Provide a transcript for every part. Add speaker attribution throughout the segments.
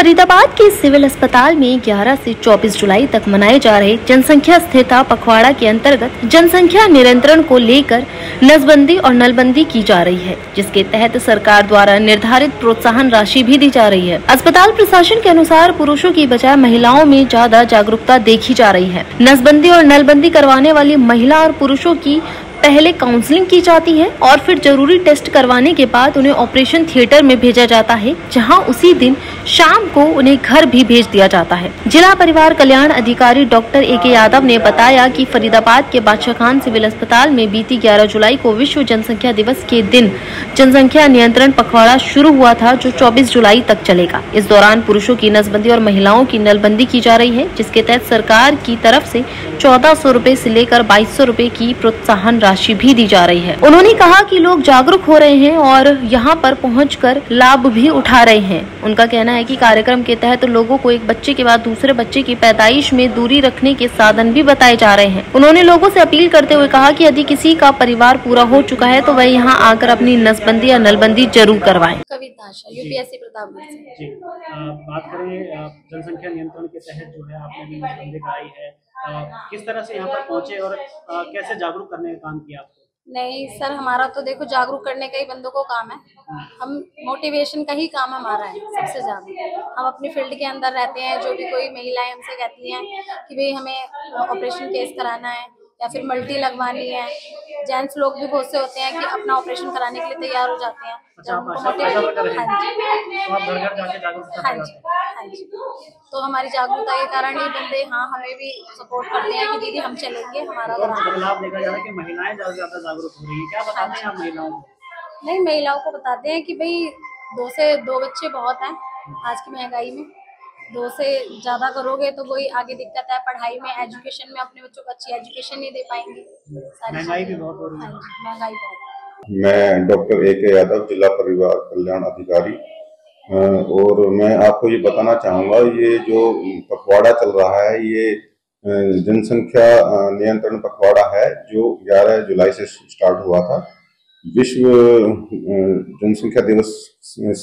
Speaker 1: फरीदाबाद के सिविल अस्पताल में 11 से 24 जुलाई तक मनाए जा रहे जनसंख्या स्थिरता पखवाड़ा के अंतर्गत जनसंख्या नियंत्रण को लेकर नसबंदी और नलबंदी की जा रही है, जिसके तहत सरकार द्वारा निर्धारित प्रोत्साहन राशि भी दी जा रही है। अस्पताल प्रशासन के अनुसार पुरुषों की बजाय महिलाओं में ज्यादा जागरूकता देखी जा रही है। नसबंदी और नलबंदी करवाने वाली महिला और पुरुषों की पहले काउंसलिंग की जाती है और फिर जरूरी टेस्ट करवाने के बाद उन्हें ऑपरेशन थिएटर में भेजा जाता है, जहां उसी दिन शाम को उन्हें घर भी भेज दिया जाता है। जिला परिवार कल्याण अधिकारी डॉक्टर ए.के. यादव ने बताया कि फरीदाबाद के बादशाह खान सिविल अस्पताल में बीती 11 जुलाई को विश्व जनसंख्या दिवस के दिन जनसंख्या नियंत्रण पखवाड़ा शुरू हुआ था, जो 24 जुलाई तक चलेगा। इस दौरान पुरुषों की नसबंदी और महिलाओं की नलबंदी की जा रही है, जिसके तहत सरकार की तरफ से 1400 रूपए से लेकर 2200 रूपए की प्रोत्साहन राशि भी दी जा रही है। उन्होंने कहा कि लोग जागरूक हो रहे हैं और यहाँ पर पहुंचकर लाभ भी उठा रहे हैं। उनका कहना है कि कार्यक्रम के तहत लोगों को एक बच्चे के बाद दूसरे बच्चे की पैदाइश में दूरी रखने के साधन भी बताए जा रहे हैं। उन्होंने लोगों से अपील करते हुए कहा कि यदि किसी का परिवार पूरा हो चुका है तो वह यहाँ आकर अपनी नसबंदी या नलबंदी जरूर करवाएं।
Speaker 2: कविता आशा, यूपीएससी प्रतापगढ़ से।
Speaker 3: बात करें जनसंख्या नियंत्रण के तहत जो है आपने भी नसबंदी कराई है, किस तरह से यहाँ पर पहुँचे और कैसे जागरूक करने का काम किया आपको?
Speaker 2: नहीं सर, हमारा तो देखो जागरूक करने का ही बंदों को काम है। हम मोटिवेशन का ही काम हमारा है सबसे ज्यादा। हम अपनी फील्ड के अंदर रहते हैं, जो भी कोई महिलाएं हमसे कहती हैं कि भाई हमें ऑपरेशन केस कराना है या फिर मल्टी लगवानी है। जेंट्स लोग भी बहुत से होते हैं कि अपना ऑपरेशन कराने के लिए तैयार हो जाते हैं। हाँ जी, तो हमारी जागरूकता के कारण ये बंदे हमें भी सपोर्ट करते हैं कि दीदी हम चलेंगे, हमारा
Speaker 3: बदलाव देखा जा रहा है कि महिलाएं ज्यादा जागरूक हो रही है। क्या बताते हैं आप महिलाओं को?
Speaker 2: नहीं, महिलाओं को बताते हैं कि भाई 2 से 2 बच्चे बहुत हैं आज की महंगाई में। 2 से ज्यादा करोगे तो कोई आगे दिक्कत है पढ़ाई में, एजुकेशन में, अपने बच्चों को अच्छी एजुकेशन नहीं दे पाएंगे।
Speaker 3: महंगाई भी बहुत हो रही है।
Speaker 2: महंगाई बहुत।
Speaker 4: मैं डॉक्टर ए.के. यादव, जिला परिवार कल्याण अधिकारी, और मैं आपको ये बताना चाहूँगा, ये जो पखवाड़ा चल रहा है ये जनसंख्या नियंत्रण पखवाड़ा है, जो 11 जुलाई से स्टार्ट हुआ था। विश्व जनसंख्या दिवस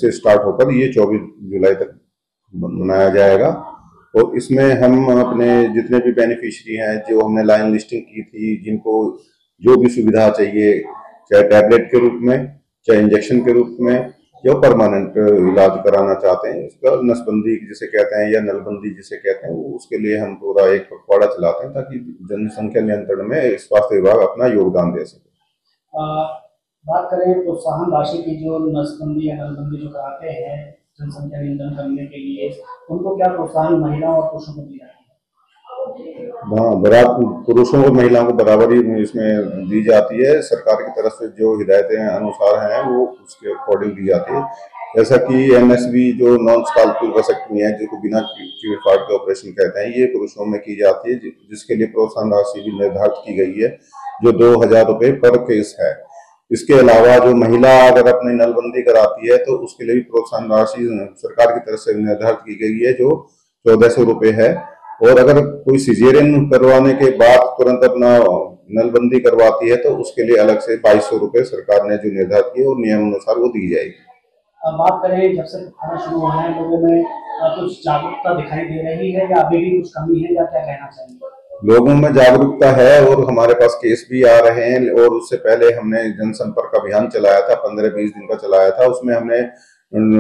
Speaker 4: से स्टार्ट होकर ये 24 जुलाई तक मनाया जाएगा। और इसमें हम अपने जितने भी बेनिफिशियरी हैं, जो हमने लाइन लिस्टिंग की थी, जिनको जो भी सुविधा चाहिए, चाहे टैबलेट के रूप में, चाहे इंजेक्शन के रूप में, या परमानेंट इलाज कराना चाहते हैं, उसका नसबंदी जिसे कहते हैं या नलबंदी जिसे कहते हैं, उसके लिए हम पूरा एक पखवाड़ा चलाते हैं ताकि जनसंख्या नियंत्रण में स्वास्थ्य विभाग अपना योगदान दे सके।
Speaker 3: बात करें प्रोत्साहन राशि की, जो नसबंदी या नलबंदी जो कराते हैं जनसंख्या नियंत्रण करने के लिए, उनको क्या प्रोत्साहन महिलाओं और पुरुषों को दिया?
Speaker 4: हाँ, बराबर पुरुषों और महिलाओं को बराबरी इसमें दी जाती है। सरकार की तरफ से जो हिदायतें अनुसार हैं वो उसके अकॉर्डिंग दी जाती है। जैसा कि NSV जो नॉन स्काल्पल वेसेक्टमी है, जिसको बिना चीड़-फाड़ के ऑपरेशन कहते हैं, ये पुरुषों में की जाती है, जिसके लिए प्रोत्साहन राशि भी निर्धारित की गई है, जो 2000 रुपये पर केस है। इसके अलावा जो महिला अगर अपनी नलबंदी कराती है तो उसके लिए भी प्रोत्साहन राशि सरकार की तरफ से निर्धारित की गई है, जो 1400 रुपये है। और अगर कोई सिजेरियन करवाने के बाद तुरंत अपना नलबंदी करवाती है तो उसके लिए अलग से 2200 रुपये सरकार ने जो निर्धारित किए और नियम अनुसार वो दी जाएगी।
Speaker 3: बात करें, जब से खाना शुरू हुआ है, लोगों में कुछ जागरूकता दिखाई दे रही है या अभी भी कुछ कमी है, या क्या कहना चाहिए?
Speaker 4: लोगों में जागरूकता है और हमारे पास केस भी आ रहे हैं। और उससे पहले हमने जनसंपर्क अभियान चलाया था, 15-20 दिन का चलाया था। उसमें हमने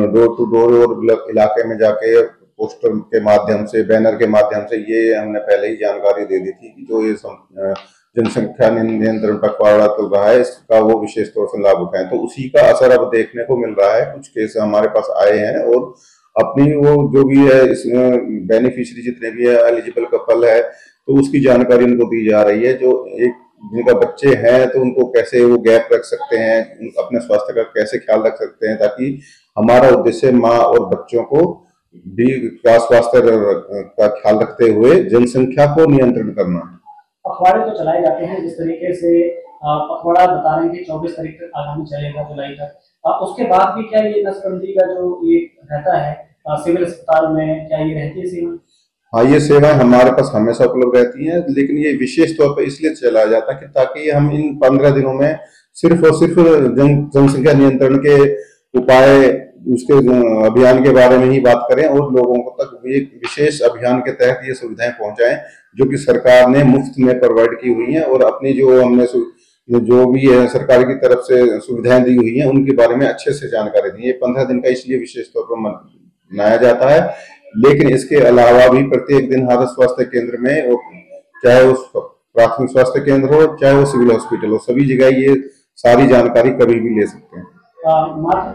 Speaker 4: डोर टू डोर और इलाके में जाके पोस्टर के माध्यम से, बैनर के माध्यम से ये हमने पहले ही जानकारी दे दी थी कि जो ये जनसंख्या नियंत्रण पखवाड़ा चल रहा है, इसका वो विशेष तौर से लाभ उठाएं। तो उसी का असर अब देखने को मिल रहा है। कुछ केस हमारे पास आए हैं और अपनी वो जो भी है इसमें बेनिफिशियरी जितने भी है, एलिजिबल कपल है, तो उसकी जानकारी उनको दी जा रही है। जो एक जिनका बच्चे हैं तो उनको कैसे वो गैप रख सकते हैं, अपने स्वास्थ्य का कैसे ख्याल रख सकते हैं, ताकि हमारा उद्देश्य माँ और बच्चों को भी स्वास्थ्य का ख्याल रखते हुए जनसंख्या को नियंत्रण करना है।
Speaker 3: पखवाड़े तो चलाए जाते हैं, जिस तरीके से पखवाड़ा बता रहे हैं कि 24 तारीख तक आगामी चलेगा जुलाई तक। उसके बाद भी क्या ये नसबंदी का जो ये रहता है सिविल अस्पताल में, क्या ये रहती है सेवा?
Speaker 4: हाँ, ये सेवाएं हमारे पास हमेशा उपलब्ध रहती हैं, लेकिन ये विशेष तौर पर इसलिए चलाया जाता है कि ताकि हम इन 15 दिनों में सिर्फ और सिर्फ जनसंख्या नियंत्रण के उपाय उसके अभियान के बारे में ही बात करें और लोगों को तक एक विशेष अभियान के तहत ये सुविधाएं पहुंचाएं जो कि सरकार ने मुफ्त में प्रोवाइड की हुई हैं, और अपनी जो हमने जो भी है सरकार की तरफ से सुविधाएं दी हुई हैं उनके बारे में अच्छे से जानकारी दी। ये 15 दिन का इसलिए विशेष तौर पर मनाया जाता है, लेकिन इसके अलावा भी प्रत्येक दिन हर स्वास्थ्य केंद्र में, चाहे वो प्राथमिक स्वास्थ्य केंद्र हो चाहे वो सिविल हॉस्पिटल हो, सभी जगह ये सारी जानकारी कभी भी ले सकते हैं।